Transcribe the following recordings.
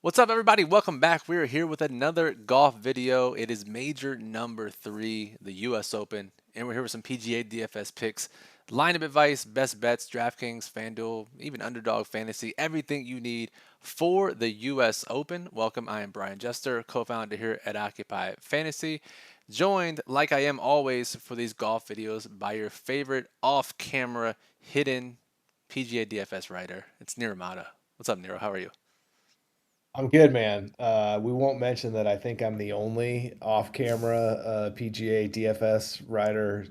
What's up, everybody? Welcome back. We're here with another golf video. It is major number three, the U.S. Open, and we're here with some PGA DFS picks, lineup advice, best bets, DraftKings, FanDuel, even Underdog Fantasy, everything you need for the U.S. Open. Welcome. I am Brian Jester, co-founder here at Occupy Fantasy, joined, like I am always for these golf videos, by your favorite off-camera hidden PGA DFS writer. It's Niro Mata. What's up, Niro? How are you? I'm good, man. We won't mention that I think I'm the only off-camera PGA DFS rider,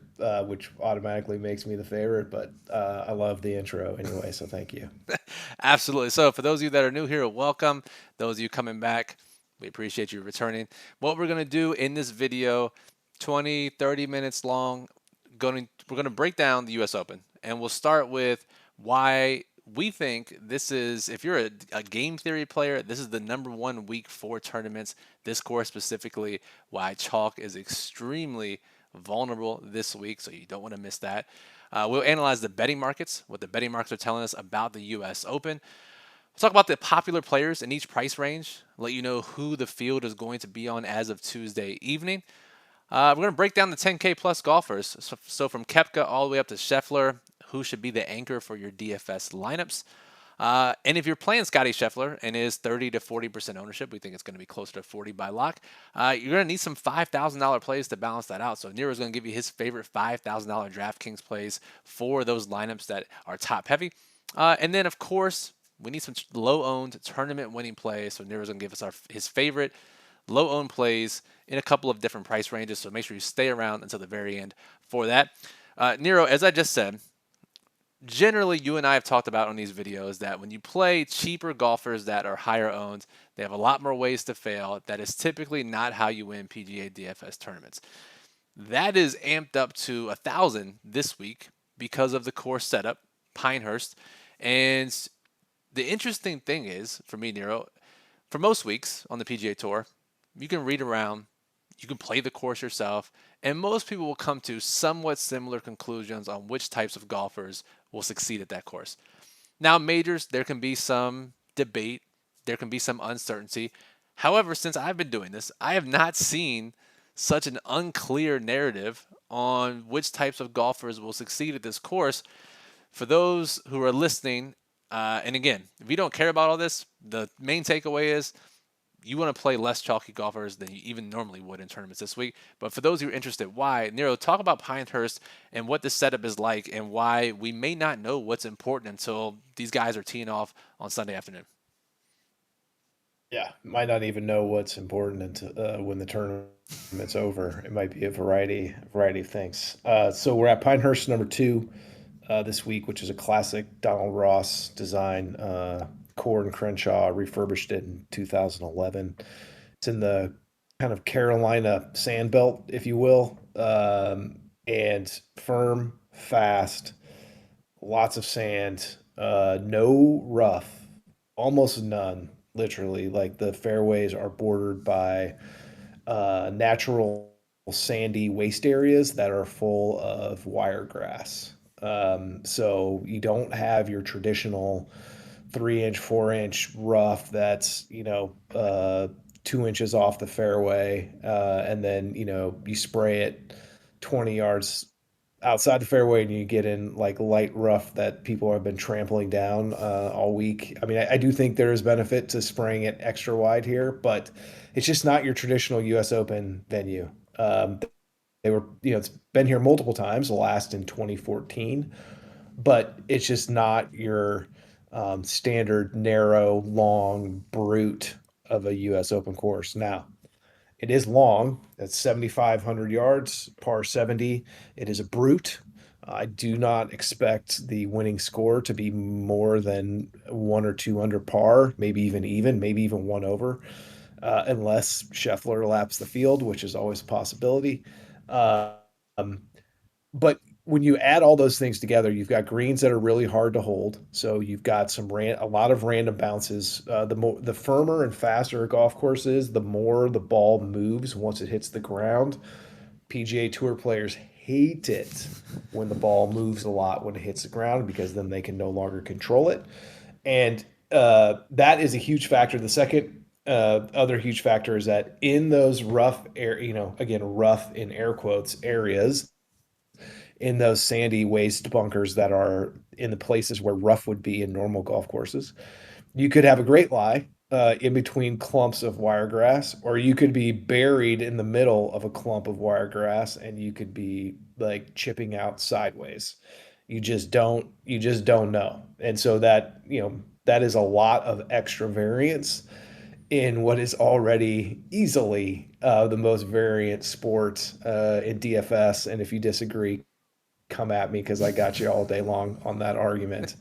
which automatically makes me the favorite, but I love the intro anyway, so thank you. Absolutely. So, for those of you that are new here, welcome. Those of you coming back, we appreciate you returning. What we're going to do in this video, 20, 30 minutes long, we're going to break down the US Open. And we'll start with why we think this is, if you're a game theory player, this is the number one week for tournaments. This course specifically, why chalk is extremely vulnerable this week. So, you don't want to miss that. We'll analyze the betting markets, what the betting markets are telling us about the U.S. Open. We'll talk about the popular players in each price range, let you know who the field is going to be on as of Tuesday evening. We're going to break down the 10K plus golfers. So from Kepka all the way up to Scheffler, who should be the anchor for your DFS lineups. And if you're playing Scotty Scheffler and is 30 to 40% ownership, we think it's going to be closer to 40 by lock. You're going to need some $5,000 plays to balance that out. So Nero's going to give you his favorite $5,000 DraftKings plays for those lineups that are top heavy. And then, of course, we need some low owned tournament winning plays. So Nero's going to give us his favorite low owned plays in a couple of different price ranges. So make sure you stay around until the very end for that. Nero, as I just said, generally you and I have talked about on these videos that when you play cheaper golfers that are higher owned, they have a lot more ways to fail. That is typically not how you win PGA DFS tournaments. That is amped up to 1,000 this week because of the course setup, Pinehurst. And the interesting thing is, for me, Nero, for most weeks on the PGA Tour, you can read around, you can play the course yourself, and most people will come to somewhat similar conclusions on which types of golfers will succeed at that course. Now, majors, there can be some debate, there can be some uncertainty. However, since I've been doing this, I have not seen such an unclear narrative on which types of golfers will succeed at this course. For those who are listening, and again, if you don't care about all this, the main takeaway is you want to play less chalky golfers than you even normally would in tournaments this week. But for those who are interested, why? Nero, talk about Pinehurst and what the setup is like and why we may not know what's important until these guys are teeing off on Sunday afternoon. Yeah, might not even know what's important until when the tournament's over. It might be a variety of things. So we're at Pinehurst number two this week, which is a classic Donald Ross design. Cord and Crenshaw refurbished it in 2011. It's in the kind of Carolina sand belt, if you will, and firm, fast, lots of sand, no rough, almost none. Literally, like the fairways are bordered by natural sandy waste areas that are full of wiregrass. So you don't have your traditional 3 inch, 4 inch rough that's 2 inches off the fairway, and then you spray it 20 yards outside the fairway and you get in like light rough that people have been trampling down all week. I mean, I do think there is benefit to spraying it extra wide here, but it's just not your traditional U.S. Open venue. They were, it's been here multiple times, the last in 2014, but it's just not your standard narrow, long brute of a U.S. Open course. Now, it is long. That's 7,500 yards, par 70. It is a brute. I do not expect the winning score to be more than one or two under par, maybe even one over, unless Scheffler laps the field, which is always a possibility. Um, but when you add all those things together, you've got greens that are really hard to hold. So you've got a lot of random bounces. The firmer and faster a golf course is, the more the ball moves once it hits the ground. PGA Tour players hate it when the ball moves a lot when it hits the ground because then they can no longer control it. And that is a huge factor. The second other huge factor is that in those rough air, again, rough in air quotes areas, in those sandy waste bunkers that are in the places where rough would be in normal golf courses, you could have a great lie in between clumps of wiregrass, or you could be buried in the middle of a clump of wiregrass and you could be like chipping out sideways. You just don't know. And so that is a lot of extra variance in what is already easily the most variant sport in DFS. And if you disagree, come at me because I got you all day long on that argument.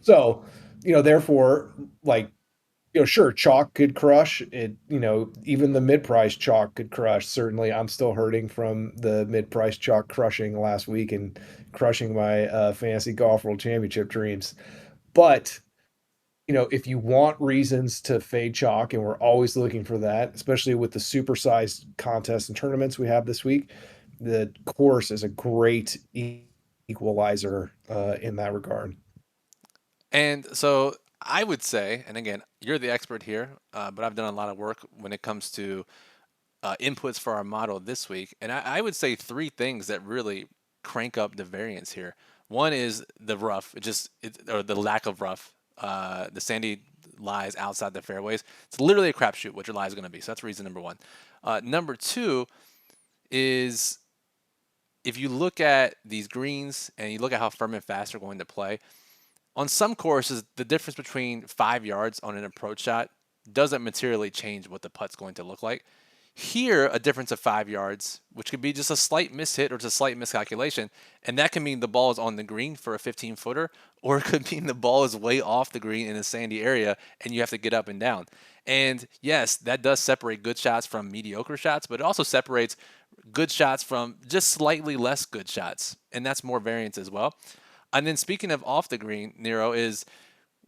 So, therefore, like, sure, chalk could crush it. Even the mid-price chalk could crush. Certainly, I'm still hurting from the mid-price chalk crushing last week and crushing my fantasy golf world championship dreams. But if you want reasons to fade chalk, and we're always looking for that, especially with the supersized contests and tournaments we have this week, the course is a great equalizer in that regard. And so I would say, and again, you're the expert here, but I've done a lot of work when it comes to inputs for our model this week. And I would say three things that really crank up the variance here. One is the rough, or the lack of rough. The sandy lies outside the fairways. It's literally a crapshoot what your lie is going to be. So that's reason number one. Number two is if you look at these greens and you look at how firm and fast they're going to play, on some courses, the difference between 5 yards on an approach shot doesn't materially change what the putt's going to look like. Here, a difference of 5 yards, which could be just a slight mishit or just a slight miscalculation, and that can mean the ball is on the green for a 15-footer, or it could mean the ball is way off the green in a sandy area and you have to get up and down. And yes, that does separate good shots from mediocre shots, but it also separates good shots from just slightly less good shots, and that's more variance as well. And then speaking of off the green, Nero, is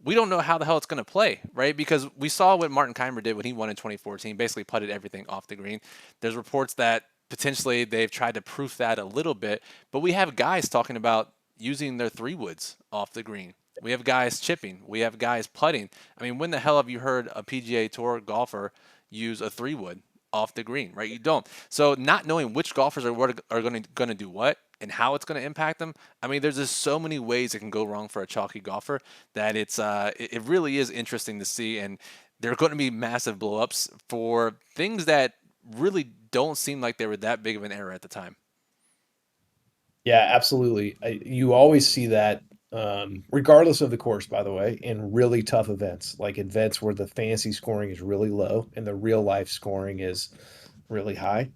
we don't know how the hell it's going to play, right? Because we saw what Martin Keimer did when he won in 2014, basically putted everything off the green. There's reports that potentially they've tried to proof that a little bit, but we have guys talking about using their 3 woods off the green. We have guys chipping. We have guys putting. I mean, when the hell have you heard a PGA Tour golfer use a 3 wood off the green, right? You don't. So not knowing which golfers are going to do what and how it's going to impact them. I mean, there's just so many ways it can go wrong for a chalky golfer that it really is interesting to see, and there are going to be massive blowups for things that really don't seem like they were that big of an error at the time. Yeah, absolutely. You always see that, regardless of the course, by the way, in really tough events, like events where the fantasy scoring is really low and the real life scoring is really high.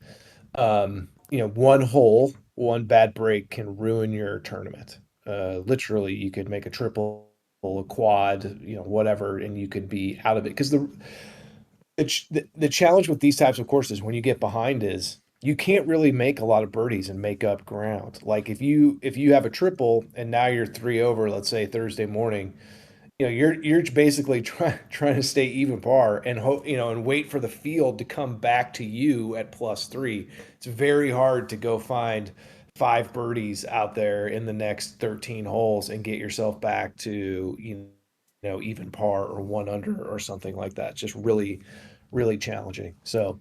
One hole, one bad break can ruin your tournament. Literally, you could make a triple, a quad, whatever, and you could be out of it. Because the challenge with these types of courses when you get behind is you can't really make a lot of birdies and make up ground. Like if you have a triple and now you're 3 over, let's say Thursday morning, you're basically trying to stay even par and hope, and wait for the field to come back to you at +3. It's very hard to go find 5 birdies out there in the next 13 holes and get yourself back to even par or 1 under or something like that. It's just really, really challenging. So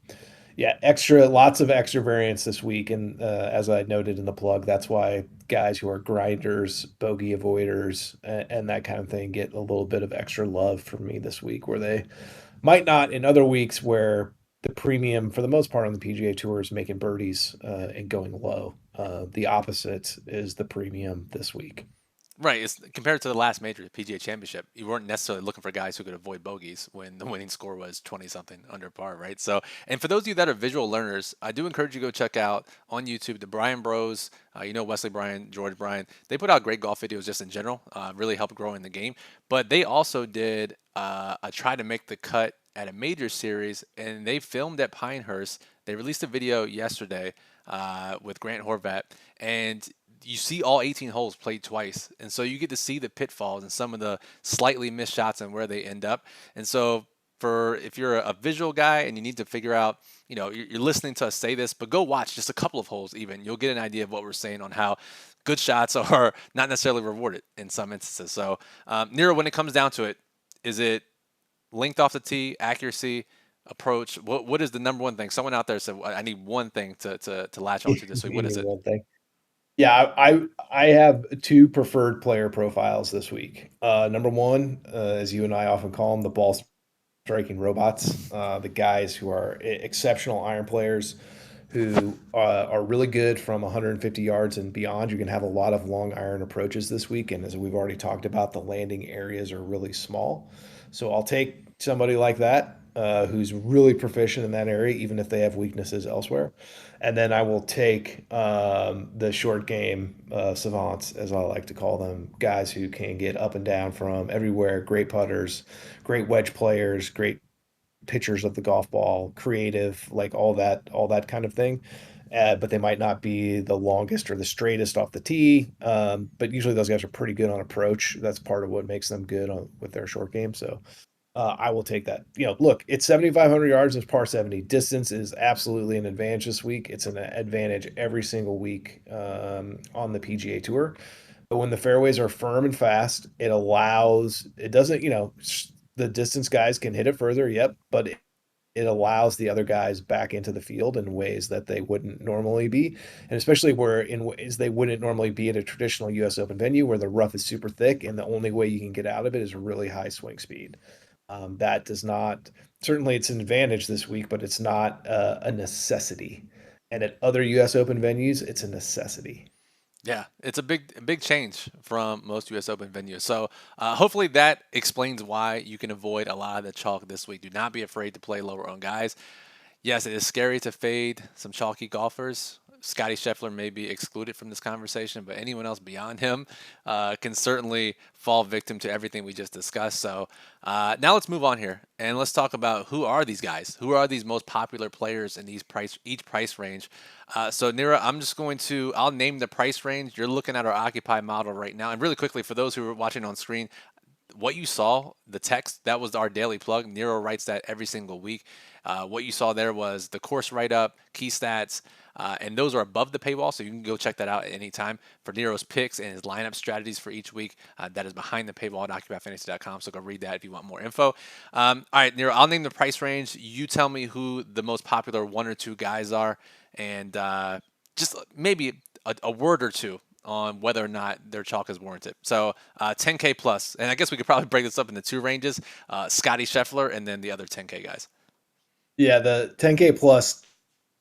yeah, lots of extra variance this week, and as I noted in the plug, that's why guys who are grinders, bogey avoiders, and that kind of thing get a little bit of extra love from me this week, where they might not in other weeks where the premium, for the most part on the PGA Tour, is making birdies and going low. The opposite is the premium this week. Right. It's compared to the last major, the PGA Championship. You weren't necessarily looking for guys who could avoid bogeys when the winning score was 20 something under par, right? So, and for those of you that are visual learners, I do encourage you to go check out on YouTube the Bryan Bros. Wesley Bryan, George Bryan. They put out great golf videos just in general, really help grow in the game. But they also did a try to make the cut at a major series, and they filmed at Pinehurst. They released a video yesterday with Grant Horvat, and you see all 18 holes played twice, and so you get to see the pitfalls and some of the slightly missed shots and where they end up. And so, for if you're a visual guy and you need to figure out, you're listening to us say this, but go watch just a couple of holes. Even you'll get an idea of what we're saying on how good shots are not necessarily rewarded in some instances. So, Nero, when it comes down to it, Is it length off the tee, accuracy, approach? What is the number one thing? Someone out there said, I need one thing to latch onto this week. What You is mean it? one thing? Yeah, I have two preferred player profiles this week. Number one, as you and I often call them, the ball striking robots, the guys who are exceptional iron players who are really good from 150 yards and beyond. You're going to have a lot of long iron approaches this week. And as we've already talked about, the landing areas are really small. So I'll take somebody like that who's really proficient in that area, even if they have weaknesses elsewhere. And then I will take the short game savants, as I like to call them, guys who can get up and down from everywhere, great putters, great wedge players, great pitchers of the golf ball, creative, like all that kind of thing. But they might not be the longest or the straightest off the tee. But usually those guys are pretty good on approach. That's part of what makes them good with their short game. So I will take that. Look, it's 7,500 yards. It's par 70. Distance is absolutely an advantage this week. It's an advantage every single week on the PGA Tour. But when the fairways are firm and fast, it doesn't, the distance guys can hit it further. Yep. But it allows the other guys back into the field in ways that they wouldn't normally be. And especially where in ways they wouldn't normally be at a traditional US Open venue where the rough is super thick and the only way you can get out of it is a really high swing speed. That does not, certainly it's an advantage this week, but it's not a necessity. And at other US Open venues, it's a necessity. Yeah, it's a big change from most U.S. Open venues. So hopefully that explains why you can avoid a lot of the chalk this week. Do not be afraid to play lower owned guys. Yes, it is scary to fade some chalky golfers. Scotty Scheffler may be excluded from this conversation, but anyone else beyond him can certainly fall victim to everything we just discussed. So now let's move on here and let's talk about who are these guys? Who are these most popular players in each price range? So Nira, I'll name the price range. You're looking at our Occupy model right now, and really quickly for those who are watching on screen, what you saw, the text, that was our daily plug. Nero writes that every single week. What you saw there was the course write up, key stats, and those are above the paywall, so you can go check that out at any time for Nero's picks and his lineup strategies for each week. That is behind the paywall at OccupyFantasy.com, so go read that if you want more info. All right, Nero, I'll name the price range. You tell me who the most popular one or two guys are, and just maybe a word or two on whether or not their chalk is warranted. So 10K plus, and I guess we could probably break this up into two ranges, Scotty Scheffler and then the other 10K guys. Yeah, the 10K plus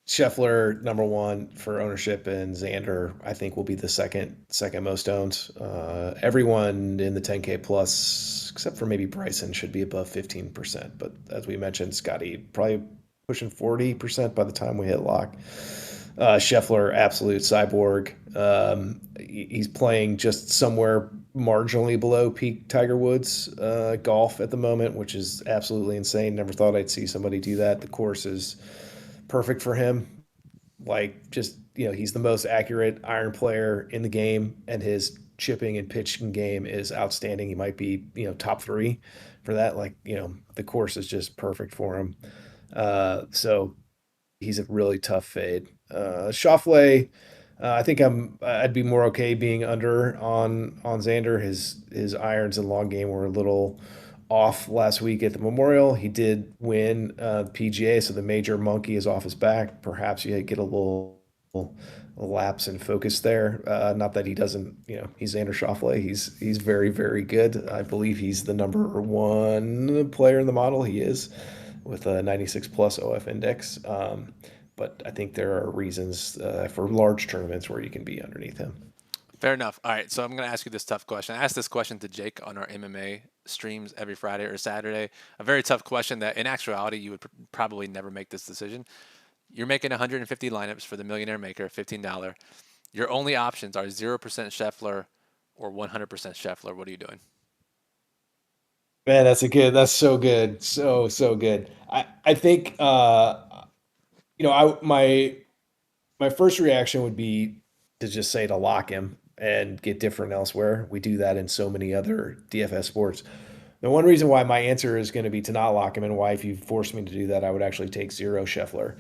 Scheffler number one for ownership, and Xander I think will be the second most owned. Everyone in the 10K plus except for maybe Bryson should be above 15%, but as we mentioned, Scotty probably pushing 40% by the time we hit lock. Scheffler, absolute cyborg. He's playing just somewhere marginally below peak Tiger Woods golf at the moment, which is absolutely insane. Never thought I'd see somebody do that. The course is perfect for him. Like, just, he's the most accurate iron player in the game, and his chipping and pitching game is outstanding. He might be, top three for that. Like, the course is just perfect for him. So he's a really tough fade. Schauffele, I think I'd be more okay being under on Xander. His irons and long game were a little off last week at the Memorial. He did win PGA, so the major monkey is off his back. Perhaps you get a little lapse in focus there. Not that he doesn't, he's Xander Schauffele. He's very, very good. I believe he's the number one player in the model. He is with a 96 plus OF index. But I think there are reasons for large tournaments where you can be underneath him. Fair enough. All right, so I'm going to ask you this tough question. I ask this question to Jake on our MMA streams every Friday or Saturday. A very tough question that, in actuality, you would probably never make this decision. You're making 150 lineups for the Millionaire Maker, $15. Your only options are 0% Scheffler or 100% Scheffler. What are you doing? Man, that's so good. So good. I think, my first reaction would be to just say to lock him and get different elsewhere. We do that in so many other DFS sports. The one reason why my answer is going to be to not lock him, and why if you forced me to do that, I would actually take 0 Scheffler,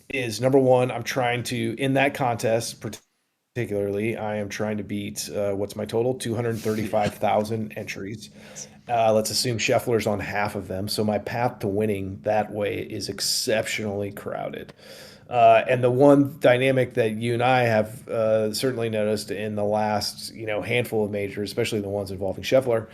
is number one, I'm trying to, in that contest, protect particularly, I am trying to beat what's my total? Yeah. 235,000 entries. Let's assume Scheffler's on half of them. So my path to winning that way is exceptionally crowded. And the one dynamic that you and I have certainly noticed in the last, handful of majors, especially the ones involving Scheffler,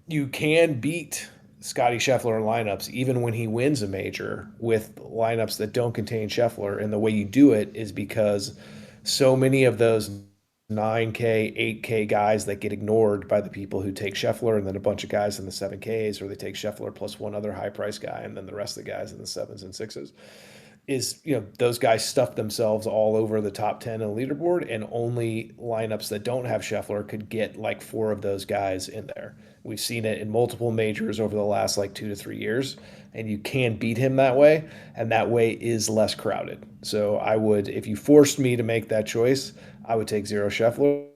you can beat Scotty Scheffler in lineups even when he wins a major with lineups that don't contain Scheffler. And the way you do it is because so many of those 9K, 8K guys that get ignored by the people who take Scheffler, and then a bunch of guys in the 7Ks, or they take Scheffler plus one other high price guy, and then the rest of the guys in the sevens and sixes is, those guys stuff themselves all over the top 10 on the leaderboard, and only lineups that don't have Scheffler could get like four of those guys in there. We've seen it in multiple majors over the last like 2 to 3 years, and you can beat him that way, and that way is less crowded. So I would, if you forced me to make that choice, I would take zero Scheffler.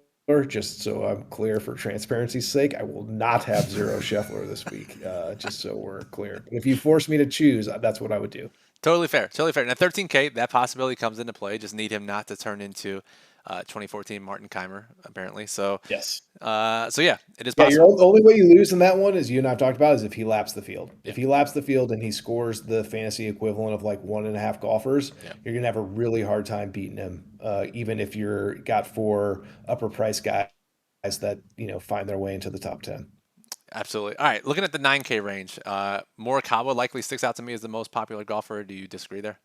Just so I'm clear for transparency's sake, I will not have zero Scheffler this week, just so we're clear. If you force me to choose, that's what I would do. Totally fair. Totally fair. Now, 13K, that possibility comes into play. Just need him not to turn into 2014 Martin Keimer, apparently. Yes. So yeah, it is Yeah, your possible. only way you lose in that one, is you and I've talked about, is if he laps the field. Yeah. If he laps the field and he scores the fantasy equivalent of like 1.5 golfers, Yeah. you're gonna have a really hard time beating him. Even if you're got four upper price guys that find their way into the top 10. Absolutely. All right. Looking at the 9K range, Morikawa likely sticks out to me as the most popular golfer. Do you disagree there?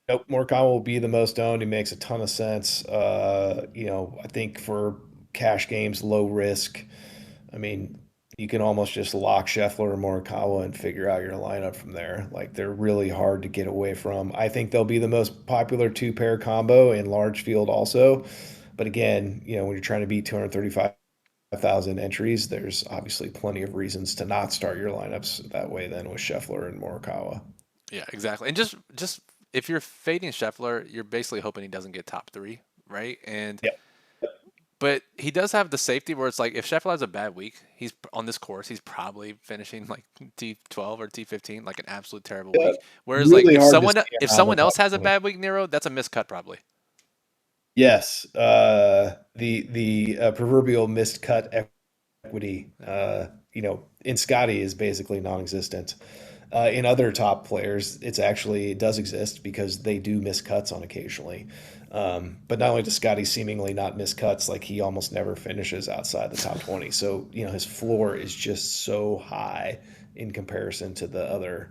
Nope, Morikawa will be the most owned. He makes a ton of sense. I think for cash games, low risk. I mean, you can almost just lock Scheffler or Morikawa and figure out your lineup from there. Like, they're really hard to get away from. I think they'll be the most popular two pair combo in large field also. But again, when you're trying to beat 235,000 entries, there's obviously plenty of reasons to not start your lineups that way then with Scheffler and Morikawa. Yeah, exactly. And just if you're fading Scheffler, you're basically hoping he doesn't get top three, right? And Yeah. but he does have the safety where it's like if Scheffler has a bad week, he's on this course, he's probably finishing like T12 or T15, like an absolute terrible Yeah, week. Whereas like really hard to see him if out of the someone top else has a 20. bad week, Nero, that's a miscut probably. Yes, the proverbial missed cut equity, in Scotty is basically non-existent. In other top players, it does exist because they do miss cuts on occasionally. But not only does Scotty seemingly not miss cuts, like he almost never finishes outside the top 20. So, his floor is just so high in comparison to the other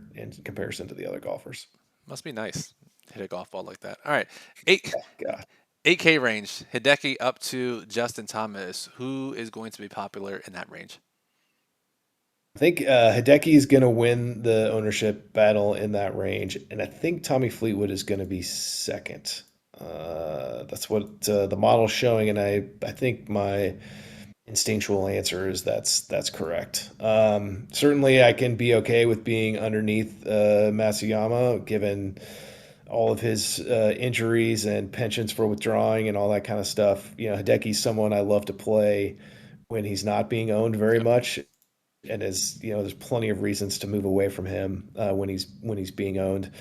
golfers. Must be nice. Hit a golf ball like that. All right. Eight Oh, God. 8K range. Hideki up to Justin Thomas. Who is going to be popular in that range? I think Hideki is going to win the ownership battle in that range, and I think Tommy Fleetwood is going to be second. That's what the model's showing, and I think my instinctual answer is that's correct. Certainly, I can be okay with being underneath Matsuyama, given all of his injuries and penchants for withdrawing and all that kind of stuff. Hideki's someone I love to play when he's not being owned very Yep. much, and there's plenty of reasons to move away from him when he's being owned.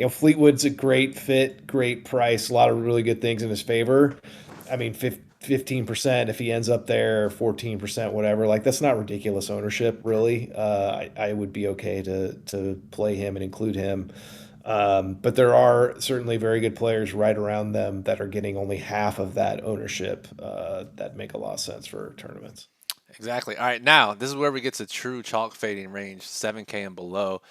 Fleetwood's a great fit, great price, a lot of really good things in his favor. I mean, 15% if he ends up there, 14%, whatever. Like, that's not ridiculous ownership, really. I would be okay to play him and include him. But there are certainly very good players right around them that are getting only half of that ownership, that make a lot of sense for tournaments. Exactly. All right. Now, this is where we get to true chalk fading range, 7K and below.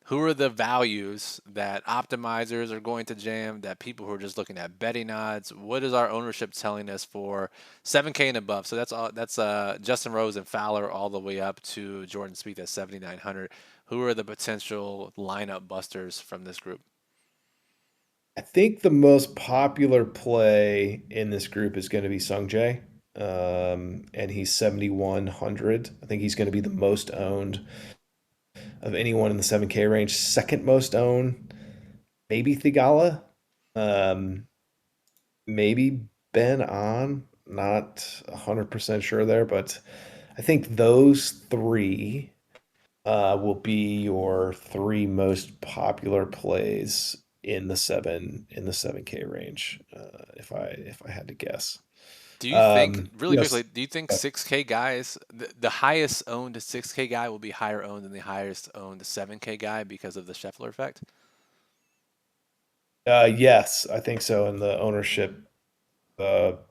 Who are the values that optimizers are going to jam, that people who are just looking at betting odds? What is our ownership telling us for 7K and above? So that's all. That's Justin Rose and Fowler all the way up to Jordan Spieth at 7,900. Who are the potential lineup busters from this group? I think the most popular play in this group is going to be Sung Jae. And he's 7,100. I think he's going to be the most owned of anyone in the 7K range. Second most owned, maybe Thigala, um, maybe Ben On. Not 100% sure there, but I think those three will be your three most popular plays in the 7K range, if I had to guess. Do you think, really You know, quickly, do you think 6K guys, the highest owned 6K guy will be higher owned than the highest owned 7K guy because of the Scheffler effect? yes, I think so. In the ownership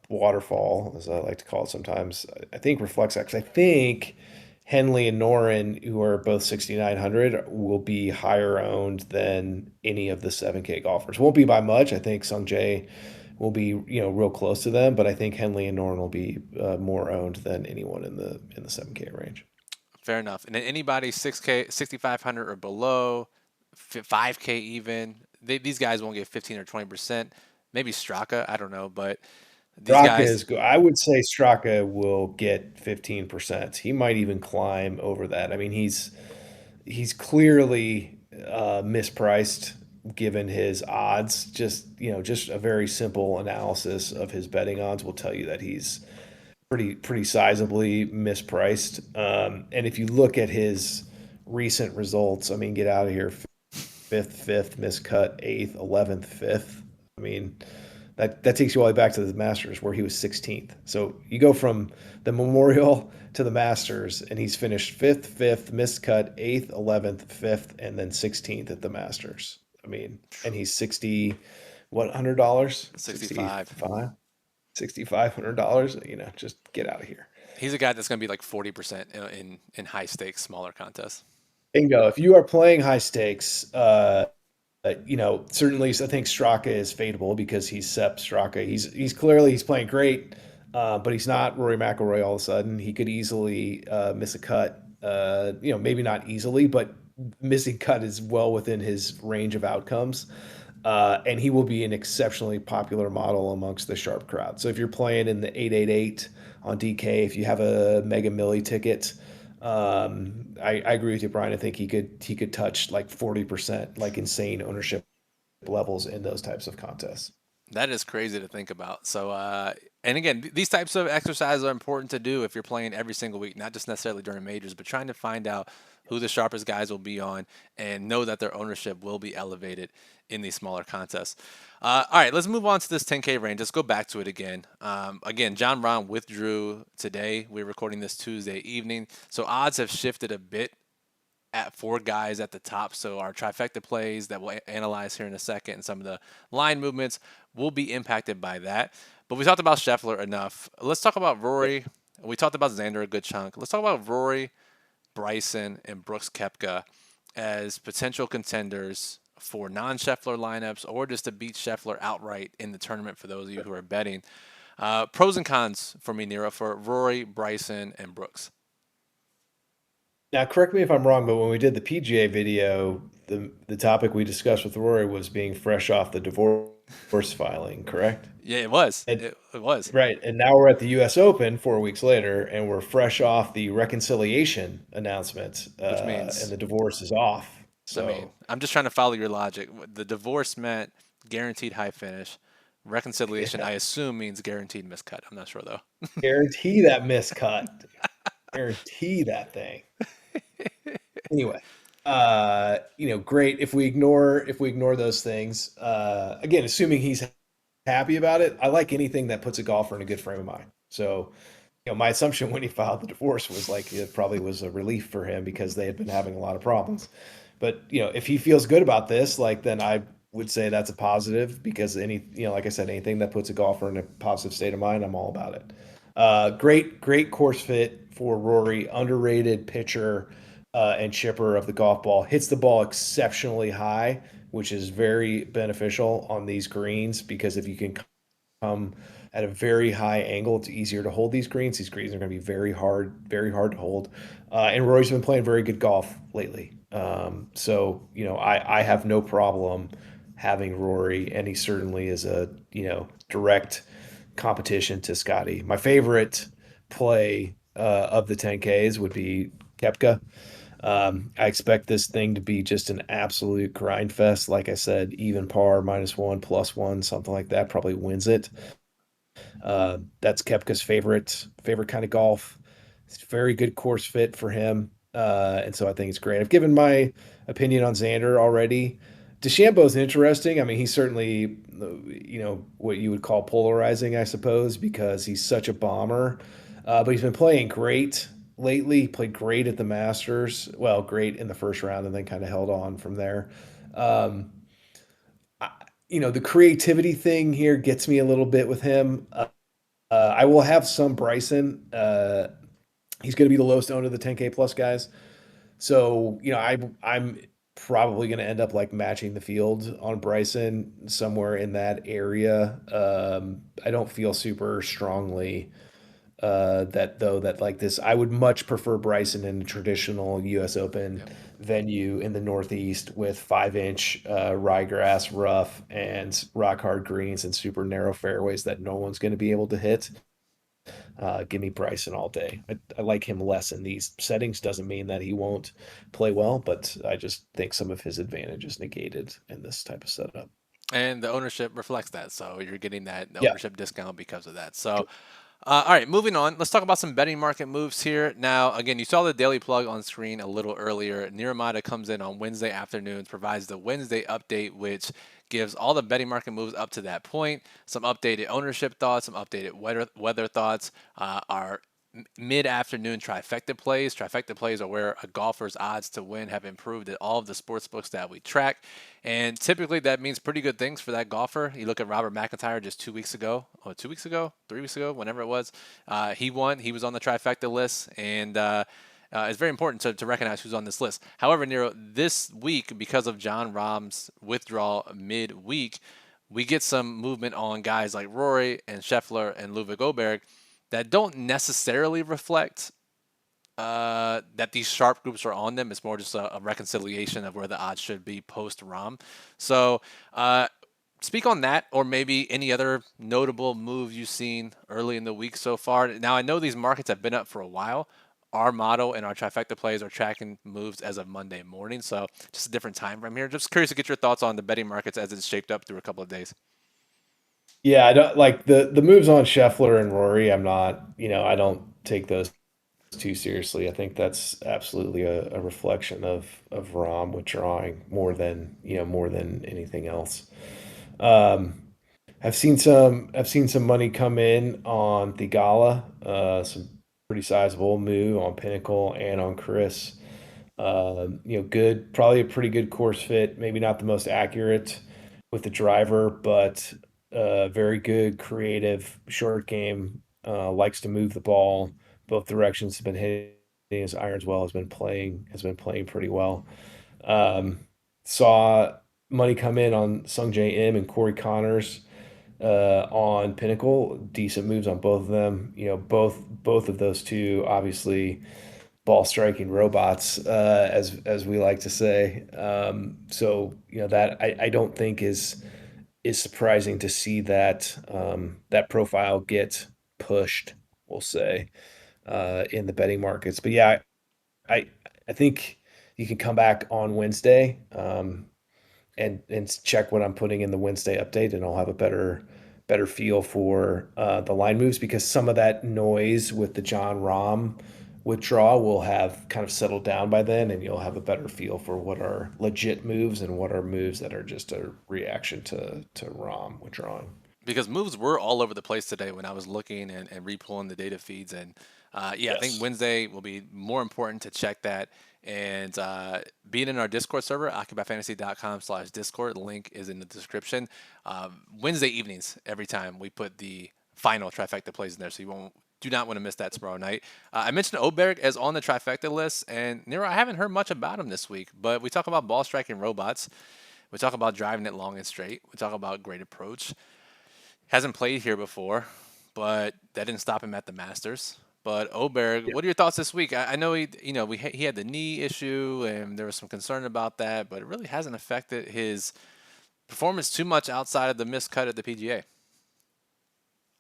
waterfall, as I like to call it sometimes, I think reflects that. 'Cause I think Henley and Noren, who are both 6,900, will be higher owned than any of the 7K golfers. Won't be by much. I think Sung Jae will be, real close to them, but I think Henley and Noren will be more owned than anyone in the 7K range. Fair enough. And then anybody 6K, 6,500 or below, 5K even, these guys won't get 15 or 20%. Maybe Straka, I don't know, but these Straka guys, is I would say Straka will get 15%. He might even climb over that. I mean, he's clearly mispriced given his odds. Just a very simple analysis of his betting odds will tell you that he's pretty sizably mispriced. And if you look at his recent results, I mean, get out of here. Fifth, miscut, eighth, 11th, fifth. I mean, that takes you all the way back to the Masters where he was 16th. So you go from the Memorial to the Masters, and he's finished fifth, missed cut, eighth, 11th, fifth, and then 16th at the Masters. I mean, and he's 60, what, $100? 65. 65, $6,500. Just get out of here. He's a guy that's going to be like 40% in high stakes, smaller contests. Bingo. If you are playing high stakes, certainly I think Straka is fadeable because he's Sepp Straka. He's playing great, but he's not Rory McIlroy all of a sudden. He could easily miss a cut. Maybe not easily, but missing cut is well within his range of outcomes. And he will be an exceptionally popular model amongst the sharp crowd. So if you're playing in the 888 on DK, if you have a Mega Millie ticket, I agree with you, Brian. I think he could touch like 40%, like insane ownership levels in those types of contests. That is crazy to think about. So, and again, these types of exercises are important to do if you're playing every single week, not just necessarily during majors, but trying to find out who the sharpest guys will be on and know that their ownership will be elevated in these smaller contests. All right, let's move on to this 10K range. Let's go back to it again. Again, John Rahm withdrew today. We're recording this Tuesday evening, so odds have shifted a bit at four guys at the top. So our trifecta plays that we'll analyze here in a second and some of the line movements will be impacted by that. But we talked about Scheffler enough. Let's talk about Rory. We talked about Xander a good chunk. Let's talk about Rory, Bryson, and Brooks Koepka as potential contenders for non-Scheffler lineups or just to beat Scheffler outright in the tournament for those of you who are betting. Pros and cons for me, Nero, for Rory, Bryson, and Brooks. Now, correct me if I'm wrong, but when we did the PGA video, the topic we discussed with Rory was being fresh off the divorce filing, correct? Yeah, it was. And It was. right, and now we're at the U.S. Open 4 weeks later, and we're fresh off the reconciliation announcement, Which and means, the divorce is off. I mean, So, I'm just trying to follow your logic. The divorce meant guaranteed high finish. Reconciliation, yeah, I assume, means guaranteed miscut. I'm not sure though. guarantee that miscut, guarantee that thing. Anyway, great if we ignore those things. Again, assuming he's happy about it, I like anything that puts a golfer in a good frame of mind. So, my assumption when he filed the divorce was like it probably was a relief for him because they had been having a lot of problems. But if he feels good about this, like then I would say that's a positive because like I said, anything that puts a golfer in a positive state of mind, I'm all about it. Great course fit for Rory, underrated pitcher and chipper of the golf ball. Hits the ball exceptionally high, which is very beneficial on these greens because if you can at a very high angle, it's easier to hold these greens. These greens are going to be very hard to hold. And Rory's been playing very good golf lately. So I have no problem having Rory, and he certainly is a direct competition to Scotty. My favorite play of the 10Ks would be Kepka. I expect this thing to be just an absolute grind fest. Like I said, even par, -1, +1, something like that probably wins it. That's Kepka's favorite kind of golf. It's a very good course fit for him. And so I think it's great. I've given my opinion on Xander already. DeChambeau's interesting. I mean, he's certainly, what you would call polarizing, I suppose, because he's such a bomber. But he's been playing great lately. He played great at the Masters. Well, great in the first round, and then kind of held on from there. Um, I, the creativity thing here gets me a little bit with him. I will have some Bryson. He's going to be the lowest owned of the 10K plus guys. So, I'm probably going to end up like matching the field on Bryson somewhere in that area. I don't feel super strongly that like this. I would much prefer Bryson in a traditional U.S. Open Yep. venue in the Northeast with 5-inch ryegrass rough and rock hard greens and super narrow fairways that no one's going to be able to hit. Give me Bryson all day. I like him less in these settings. Doesn't mean that he won't play well, but I just think some of his advantage is negated in this type of setup. And the ownership reflects that, so you're getting that Yeah, ownership discount because of that. sure. So, all right, moving on. Let's talk about some betting market moves here. Now, again, you saw the daily plug on screen a little earlier. Nirmata comes in on Wednesday afternoons, provides the Wednesday update, which gives all the betting market moves up to that point. Some updated ownership thoughts, some updated weather thoughts. Our mid-afternoon trifecta plays. Trifecta plays are where a golfer's odds to win have improved at all of the sports books that we track, and typically that means pretty good things for that golfer. You look at Robert McIntyre just 2 weeks ago, 2 weeks ago, 3 weeks ago, whenever it was. He won. He was on the trifecta list, and it's very important to recognize who's on this list. However, Nero, this week, because of John Rahm's withdrawal mid-week, we get some movement on guys like Rory and Scheffler and Ludwig Oberg that don't necessarily reflect that these sharp groups are on them. It's more just a reconciliation of where the odds should be post Rom. So, speak on that, or maybe any other notable move you've seen early in the week so far. Now, I know these markets have been up for a while. Our model and our trifecta plays are tracking moves as of Monday morning, so just a different time frame here. Just curious to get your thoughts on the betting markets as it's shaped up through a couple of days. Yeah, I don't like the moves on Scheffler and Rory. I'm not, I don't take those too seriously. I think that's absolutely a reflection of Rom withdrawing more than anything else. Um, I've seen some money come in on Thigala, some pretty sizable move on Pinnacle and on Chris. Good, probably a pretty good course fit. Maybe not the most accurate with the driver, but very good, creative, short game. Likes to move the ball both directions. Has been hitting his irons well. Has been playing pretty well. Um, Saw money come in on Sung J M and Corey Connors on Pinnacle. Decent moves on both of them. Both of those two obviously ball striking robots, as we like to say. So that I don't think is surprising to see that profile get pushed. We'll say in the betting markets, but yeah, I I think you can come back on Wednesday and check what I'm putting in the Wednesday update, and I'll have a better feel for the line moves because some of that noise with the John Rahm withdrawal will have kind of settled down by then, and you'll have a better feel for what are legit moves and what are moves that are just a reaction to Rahm withdrawing. Because moves were all over the place today when I was looking and re-pulling the data feeds. And yeah, I think Yes. Wednesday will be more important to check that. And being in our Discord server, occupyfantasy.com/Discord, link is in the description. Wednesday evenings, every time we put the final trifecta plays in there, so you won't do not want to miss that tomorrow night. I mentioned Oberg as on the trifecta list, and Nero, I haven't heard much about him this week, but we talk about ball striking robots. We talk about driving it long and straight. We talk about great approach. Hasn't played here before, but that didn't stop him at the Masters. But Oberg, Yeah. what are your thoughts this week? I know he had the knee issue and there was some concern about that, but it really hasn't affected his performance too much outside of the missed cut at the PGA.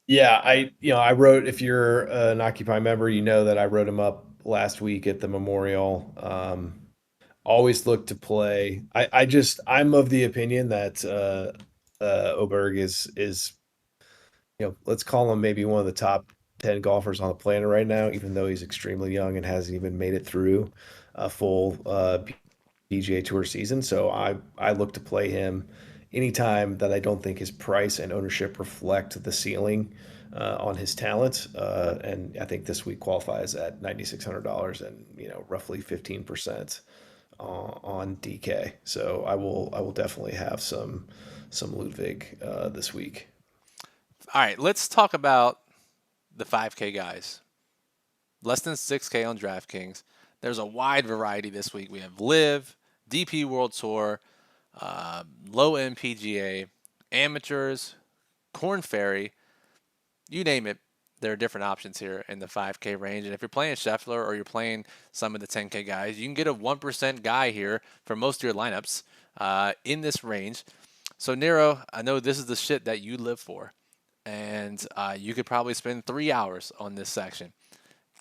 Yeah, I wrote, if you're an Occupy member, you know that I wrote him up last week at the Memorial. Always look to play. I'm of the opinion that Oberg is let's call him maybe one of the top 10 golfers on the planet right now, even though he's extremely young and hasn't even made it through a full PGA Tour season. So I look to play him anytime that I don't think his price and ownership reflect the ceiling on his talent. And I think this week qualifies at $9,600 and roughly 15% on DK. So I will definitely have some Ludwig this week. All right, let's talk about the 5K guys. Less than 6K on DraftKings. There's a wide variety this week. We have Live, DP World Tour, low end PGA, amateurs, Corn Ferry, you name it. There are different options here in the 5K range. And if you're playing Scheffler or you're playing some of the 10K guys, you can get a 1% guy here for most of your lineups in this range. So, Nero, I know this is the shit that you live for. And you could probably spend 3 hours on this section.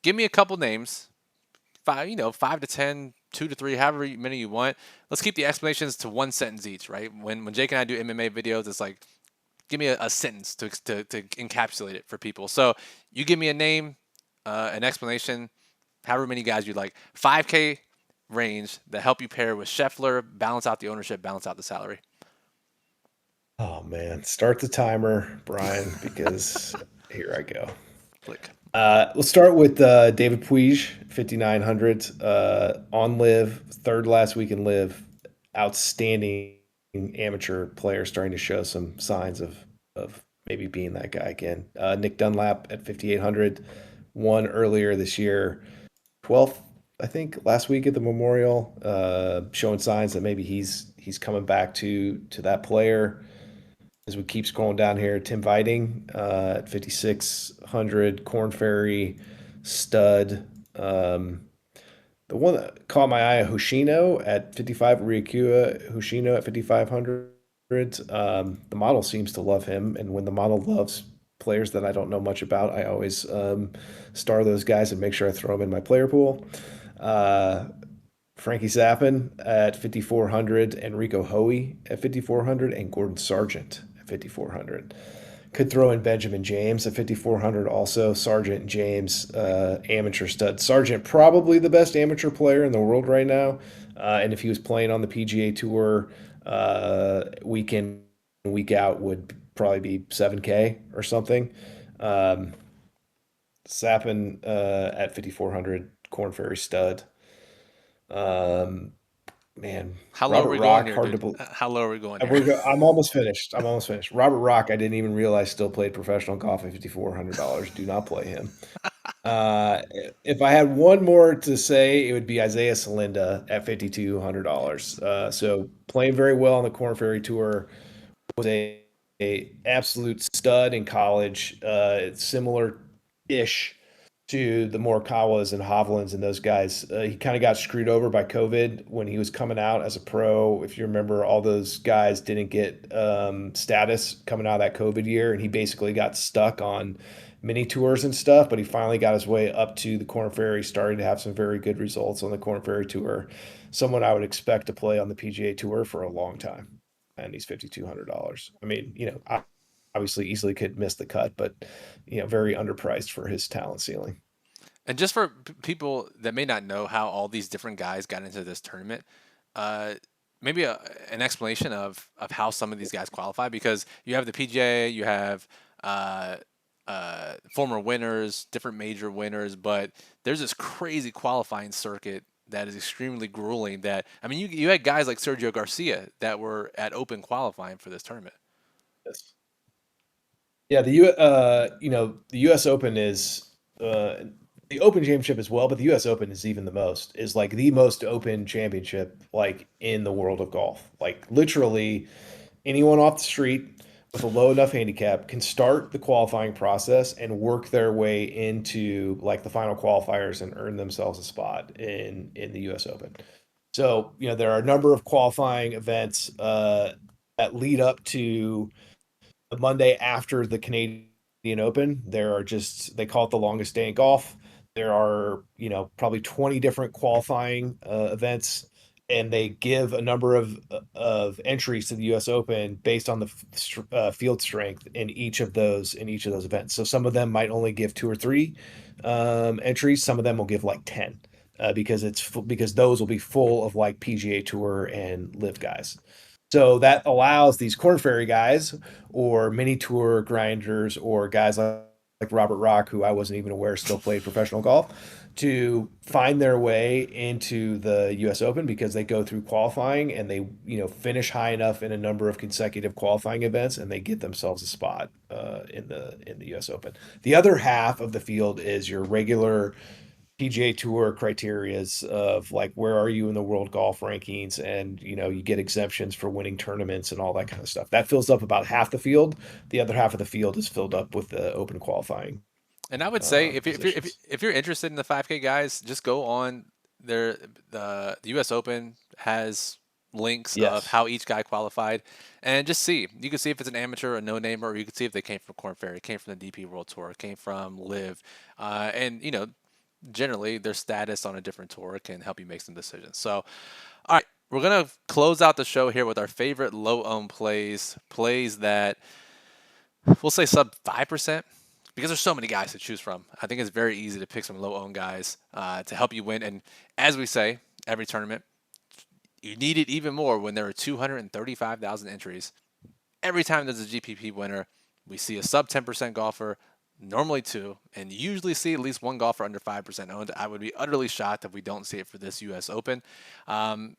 Give me a couple names, 5 to 10, 2 to 3, however many you want. Let's keep the explanations to one sentence each, right? When Jake and I do MMA videos, it's like, give me a sentence to encapsulate it for people. So you give me a name, an explanation, however many guys you'd like. 5K range that help you pair with Scheffler, balance out the ownership, balance out the salary. Oh man, start the timer, Brian, because here I go. Click. Let's start with David Puig, 5,900 on Live, third last week in Live. Outstanding amateur player, starting to show some signs of maybe being that guy again. Nick Dunlap at 5,800, won earlier this year, 12th, I think, last week at the Memorial, showing signs that maybe he's coming back to that player. As we keep scrolling down here, Tim Viding at 5,600, Corn Ferry, stud. The one that caught my eye, Hoshino at 55, Ryukyu Hoshino at 5,500. The model seems to love him, and when the model loves players that I don't know much about, I always star those guys and make sure I throw them in my player pool. Frankie Zappin at 5,400, Enrico Hoey at 5,400, and Gordon Sargent at 5,400. Could throw in Benjamin James at 5,400 also. Sargent and James, amateur stud. Sargent, probably the best amateur player in the world right now. And if he was playing on the PGA Tour week in, week out, would probably be 7K or something. Sappin at 5,400, Corn Ferry stud. Man, How low are Robert we going Rock, here, hard to dude? believe. How low are we going And here? I'm almost finished. I'm almost finished. Robert Rock, I didn't even realize still played professional golf at $5,400. Do not play him. Uh, if I had one more to say, it would be Isaiah Salinda at $5,200. So playing very well on the Corn Ferry Tour, was a absolute stud in college. Similar ish to the Morikawas and Hovlands and those guys. He kind of got screwed over by COVID when he was coming out as a pro. If you remember, all those guys didn't get status coming out of that COVID year, and he basically got stuck on mini tours and stuff. But he finally got his way up to the Corn Ferry, starting to have some very good results on the Corn Ferry Tour. Someone I would expect to play on the PGA Tour for a long time, and he's $5,200. I mean, obviously easily could miss the cut, but very underpriced for his talent ceiling. And just for people that may not know how all these different guys got into this tournament, uh, maybe an explanation of how some of these guys qualify, because you have the PGA, you have uh, former winners, different major winners, but there's this crazy qualifying circuit that is extremely grueling. That, I mean, you had guys like Sergio Garcia that were at open qualifying for this tournament. Yes. Yeah, the U.S. Open is the Open Championship as well, but the U.S. Open is even is like the most open championship like in the world of golf. Like literally anyone off the street with a low enough handicap can start the qualifying process and work their way into like the final qualifiers and earn themselves a spot in the U.S. Open. So, there are a number of qualifying events that lead up to the Monday after the Canadian Open. There are they call it the longest day in golf. There are, probably 20 different qualifying events, and they give a number of entries to the U.S. Open based on the field strength in each of those events. So some of them might only give two or three entries. Some of them will give like 10. because those will be full of like PGA Tour and Live guys. So that allows these Corn Ferry guys or mini tour grinders or guys like Robert Rock, who I wasn't even aware still played professional golf, to find their way into the US Open because they go through qualifying and they, finish high enough in a number of consecutive qualifying events and they get themselves a spot in the US Open. The other half of the field is your regular PGA Tour criterias of like where are you in the world golf rankings, and you get exemptions for winning tournaments and all that kind of stuff. That fills up about half the field. The other half of the field is filled up with the open qualifying And I would say positions. if you're interested in the 5K guys, just go on their the US Open has links of Yes. how each guy qualified, and just see. You can see if it's an amateur, a no namer, or you can see if they came from Corn Ferry, came from the DP World Tour, came from Live, and generally their status on a different tour can help you make some decisions. So, all right, we're gonna close out the show here with our favorite low owned plays that we'll say sub 5%, because there's so many guys to choose from. I think it's very easy to pick some low owned guys to help you win. And as we say, every tournament, you need it even more when there are 235,000 entries. Every time there's a GPP winner, we see a sub 10% golfer, normally two, and usually see at least one golfer under 5% owned. I would be utterly shocked if we don't see it for this US Open.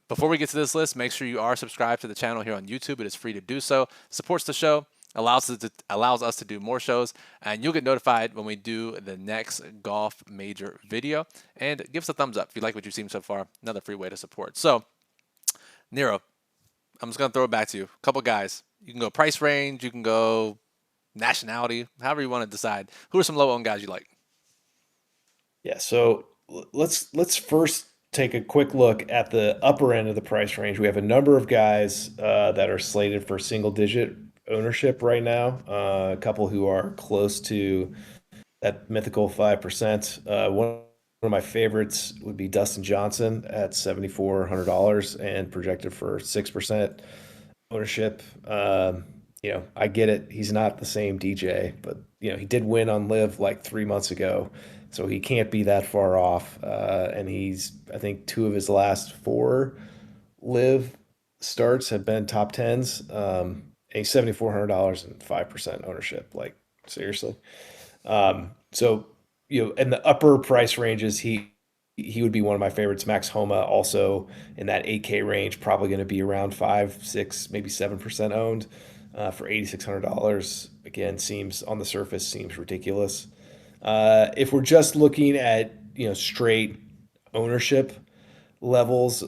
Before we get to this list, make sure you are subscribed to the channel here on YouTube. It is free to do so. Supports the show, allows us to do more shows, and you'll get notified when we do the next golf major video. And give us a thumbs up if you like what you've seen so far. Another free way to support. So, Nero, I'm just gonna throw it back to you. A couple guys. You can go price range. You can go nationality. However you want to decide. Who are some low owned guys you like? Yeah, so let's first take a quick look at the upper end of the price range. We have a number of guys that are slated for single digit ownership right now. A couple who are close to that mythical 5%. One of my favorites would be Dustin Johnson at $7,400 and projected for 6% ownership. I get it. He's not the same DJ, but he did win on Live like 3 months ago, so he can't be that far off. And I think two of his last four Live starts have been top tens. And he's $7,400 and 5% ownership. Like seriously. So in the upper price ranges, he would be one of my favorites. Max Homa also in that 8K range, probably going to be around 5, 6, maybe 7% owned for $8,600. Again, seems on the surface seems ridiculous. If we're just looking at straight ownership levels,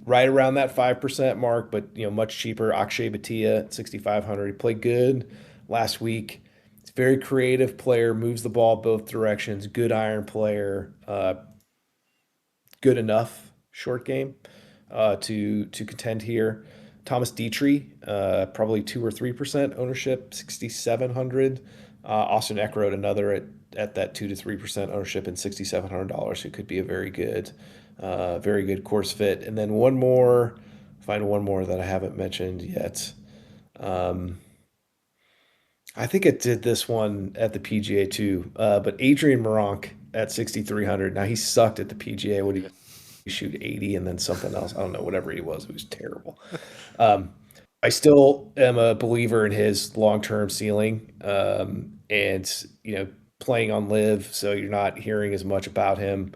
right around that 5% mark, but much cheaper. Akshay Bhatia at 6,500. He played good last week. He's a very creative player, moves the ball both directions. Good iron player. Good enough short game to contend here. Thomas Dietrich, probably 2 or 3% ownership, 6,700. Austin Eckroat, another at that 2 to 3% ownership and $6,700, who could be a very good course fit. And then find one more that I haven't mentioned yet. I think it did this one at the PGA too, but Adrian Meronk at 6,300. Now he sucked at the PGA. What did he shoot 80 and then something else? I don't know. Whatever he was, it was terrible. Um, I still am a believer in his long-term ceiling, and playing on Live, so you're not hearing as much about him.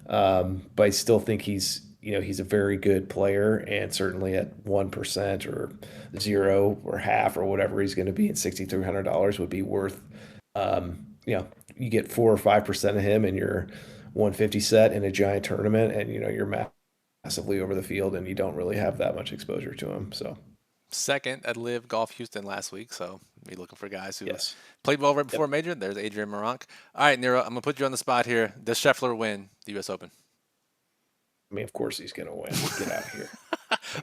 But I still think he's a very good player, and certainly at 1% or zero or half or whatever he's going to be at $6,300 would be worth. You get 4 or 5% of him in your 150 set in a giant tournament, and you're massively over the field, and you don't really have that much exposure to him. So Second at Live Golf Houston last week, so be looking for guys who yes, played well right yep. before major. There's Adrian Meronk. All right, Nero, I'm gonna put you on the spot here. Does Scheffler win the U.S. Open? I mean, of course he's going to win. Get out of here.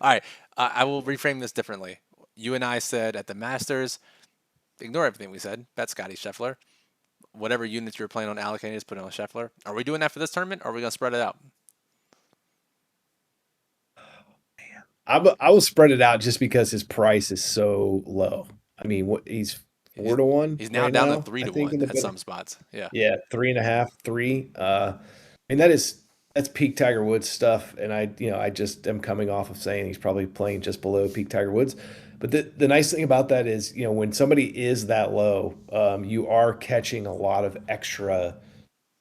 All right, I will reframe this differently. You and I said at the Masters, ignore everything we said. Bet Scotty Scheffler. Whatever units you're playing on allocated is put on Scheffler. Are we doing that for this tournament, or are we gonna spread it out? I will spread it out just because his price is so low. I mean, what he's He's 4 to 1 he's now right down to now. three I to think one in the at better. some spots. Yeah. Yeah, 3.5, 3. I mean that is. that's peak Tiger Woods stuff, and I just am coming off of saying he's probably playing just below peak Tiger Woods. But the nice thing about that is, when somebody is that low, you are catching a lot of extra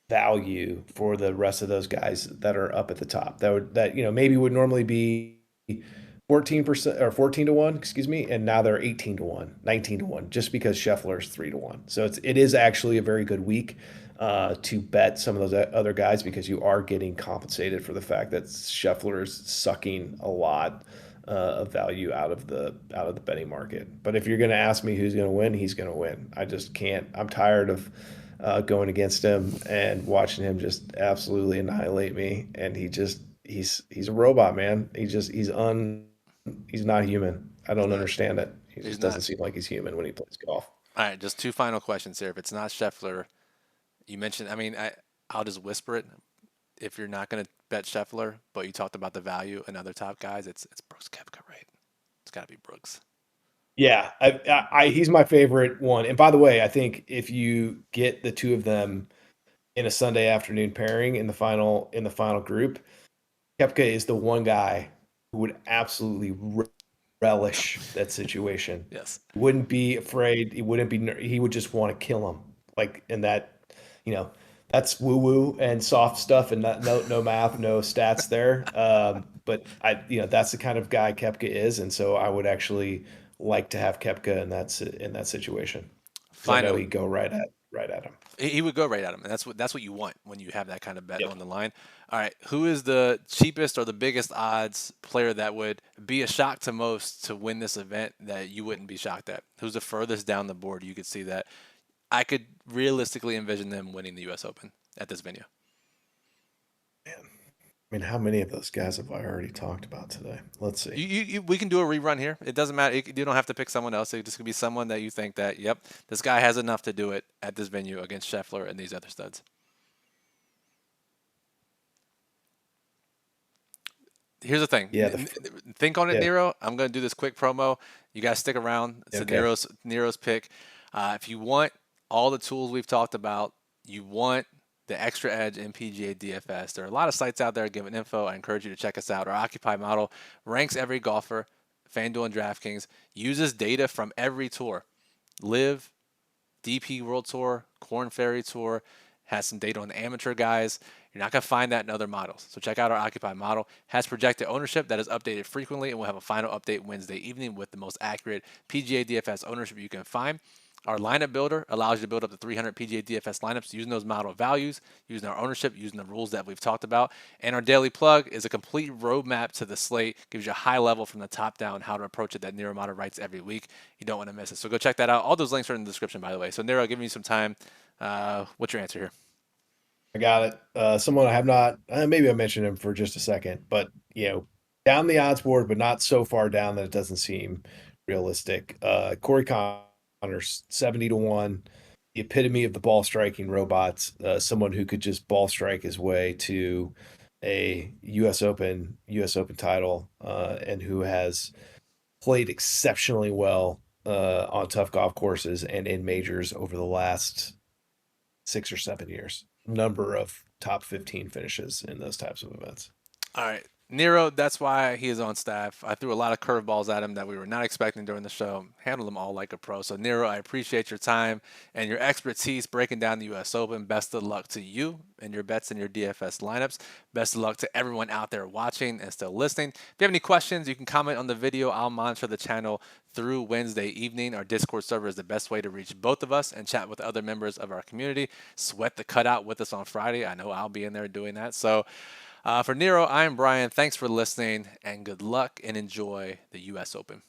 value for the rest of those guys that are up at the top. That maybe would normally be 14% or 14 to 1, excuse me, and now they're 18 to 1, 19 to 1, just because Scheffler's 3 to 1. So it is actually a very good week to bet some of those other guys, because you are getting compensated for the fact that Scheffler is sucking a lot of value out of the betting market. But if you're going to ask me who's going to win, he's going to win. I just can't. I'm tired of going against him and watching him just absolutely annihilate me. And he's a robot, man. He's not human. I He's don't not. understand it. He He's just not. doesn't seem like he's human when he plays golf. All right, just two final questions here. If it's not Scheffler, you mentioned. I mean, I'll just whisper it. If you're not going to bet Scheffler, but you talked about the value and other top guys, it's Brooks Koepka, right? It's got to be Brooks. Yeah, he's my favorite one. And by the way, I think if you get the two of them in a Sunday afternoon pairing in the final group, Kepka is the one guy who would absolutely relish that situation. Yes. He wouldn't be afraid. He wouldn't be. He would just want to kill him. Like, and you know, that's woo woo and soft stuff, and no math, no stats there. But that's the kind of guy Kepka is, and so I would actually like to have Kepka in that situation, because I know Final. he'd go right at him. He would go right at him, and that's what you want when you have that kind of bet Yep. on the line. All right, who is the cheapest or the biggest odds player that would be a shock to most to win this event that you wouldn't be shocked at? Who's the furthest down the board you could see that I could realistically envision them winning the U.S. Open at this venue? Man. I mean, how many of those guys have I already talked about today? Let's see. We can do a rerun here. It doesn't matter. You don't have to pick someone else. It just could be someone that you think that, yep, this guy has enough to do it at this venue against Scheffler and these other studs. Here's the thing. Yeah, Think on it, yeah, Nero. I'm going to do this quick promo. You guys stick around. It's a okay. Nero's pick. If you want all the tools we've talked about, you want the extra edge in PGA DFS. There are a lot of sites out there giving info. I encourage you to check us out. Our Occupy model ranks every golfer. FanDuel and DraftKings uses data from every tour. Live, DP World Tour, Corn Ferry Tour, has some data on the amateur guys. You're not going to find that in other models. So check out our Occupy model. Has projected ownership that is updated frequently, and we'll have a final update Wednesday evening with the most accurate PGA DFS ownership you can find. Our lineup builder allows you to build up to 300 PGA DFS lineups using those model values, using our ownership, using the rules that we've talked about. And our daily plug is a complete roadmap to the slate, gives you a high level from the top down how to approach it that Nero Model writes every week. You don't want to miss it. So go check that out. All those links are in the description, by the way. So Nero, give me some time. What's your answer here? I got it. Someone I have not, maybe I mentioned him for just a second, but down the odds board, but not so far down that it doesn't seem realistic. Corey Connors, 70 to 1, the epitome of the ball striking robots, someone who could just ball strike his way to a US Open title, and who has played exceptionally well on tough golf courses and in majors over the last 6 or 7 years. Number of top 15 finishes in those types of events. All right. Nero, that's why he is on staff. I threw a lot of curveballs at him that we were not expecting during the show. Handled them all like a pro. So, Nero, I appreciate your time and your expertise breaking down the U.S. Open. Best of luck to you and your bets and your DFS lineups. Best of luck to everyone out there watching and still listening. If you have any questions, you can comment on the video. I'll monitor the channel through Wednesday evening. Our Discord server is the best way to reach both of us and chat with other members of our community. Sweat the cutout with us on Friday. I know I'll be in there doing that. So, for Nero, I'm Brian. Thanks for listening, and good luck and enjoy the U.S. Open.